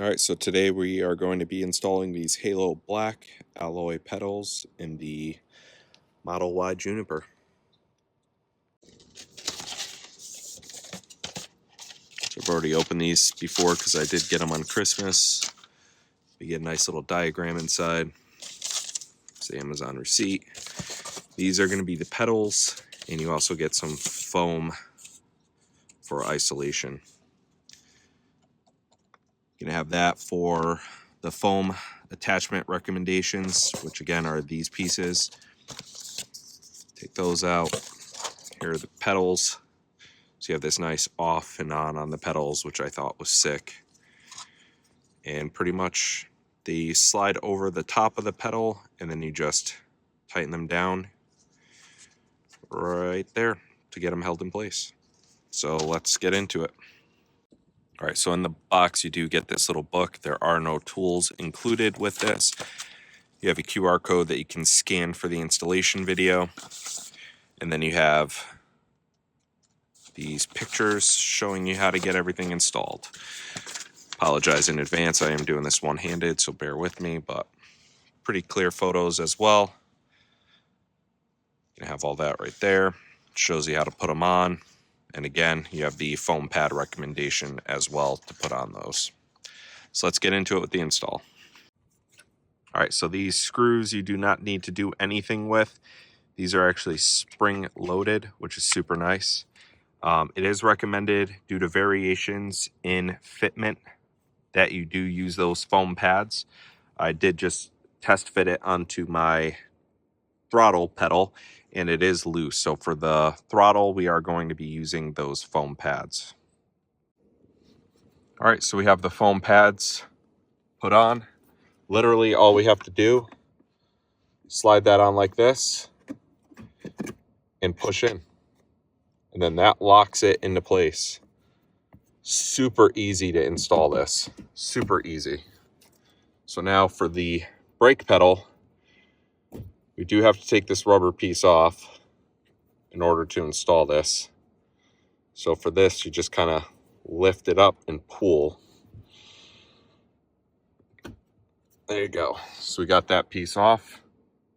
Alright, so today we are going to be installing these HaloBlk alloy pedals in the Model Y Juniper. So I've already opened these before because I did get them on Christmas. You get a nice little diagram inside. It's the Amazon receipt. These are going to be the pedals, and you also get some foam for isolation. You're going to have that for the foam attachment recommendations, which again are these pieces. Take those out. Here are the pedals. So you have this nice off and on the pedals, which I thought was sick. And pretty much they slide over the top of the pedal, and then you just tighten them down right there to get them held in place. So let's get into it. All right, so in the box you do get this little book. There are no tools included with this. You have a QR code that you can scan for the installation video, and then you have these pictures showing you how to get everything installed. Apologize in advance, I am doing this one-handed, so bear with me, but pretty clear photos as well. You have all that right there. It shows you how to put them on. And again, you have the foam pad recommendation as well to put on those. So let's get into it with the install. All right, so these screws you do not need to do anything with. These are actually spring loaded, which is super nice. It is recommended due to variations in fitment that you do use those foam pads. I did just test fit it onto my throttle pedal, and it is loose. So for the throttle, we are going to be using those foam pads. All right, so we have the foam pads put on. Literally all we have to do, slide that on like this and push in. And then that locks it into place. Super easy to install this, super easy. So now for the brake pedal, we do have to take this rubber piece off in order to install this. So for this, you just kind of lift it up and pull. There you go. So we got that piece off.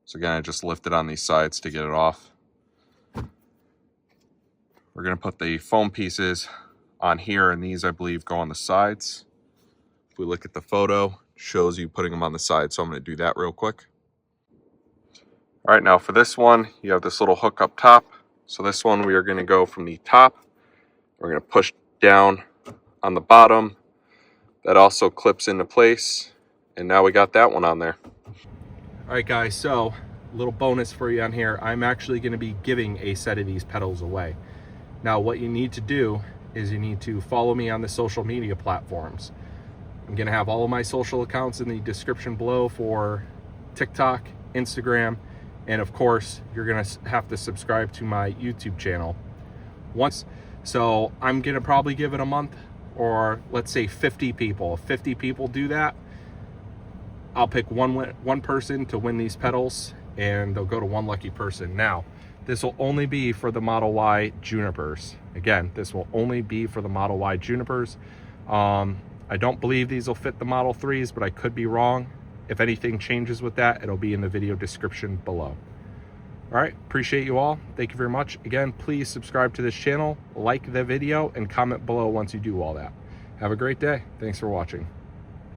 So again, I just lift it on these sides to get it off. We're going to put the foam pieces on here, and these I believe go on the sides. If we look at the photo, it shows you putting them on the side, so I'm going to do that real quick. All right, now for this one, you have this little hook up top. So this one, we are going to go from the top. We're going to push down on the bottom. That also clips into place. And now we got that one on there. All right, guys, so a little bonus for you on here. I'm actually going to be giving a set of these pedals away. Now, what you need to do is you need to follow me on the social media platforms. I'm going to have all of my social accounts in the description below for TikTok, Instagram, and of course, you're going to have to subscribe to my YouTube channel. So I'm going to probably give it a month, or let's say 50 people. If 50 people do that, I'll pick one person to win these pedals, and they'll go to one lucky person. Now, this will only be for the Model Y Junipers. Again, this will only be for the Model Y Junipers. I don't believe these will fit the Model 3s, but I could be wrong. If anything changes with that, it'll be in the video description below. All right, appreciate you all. Thank you very much. Again, please subscribe to this channel, like the video, and comment below once you do all that. Have a great day. Thanks for watching.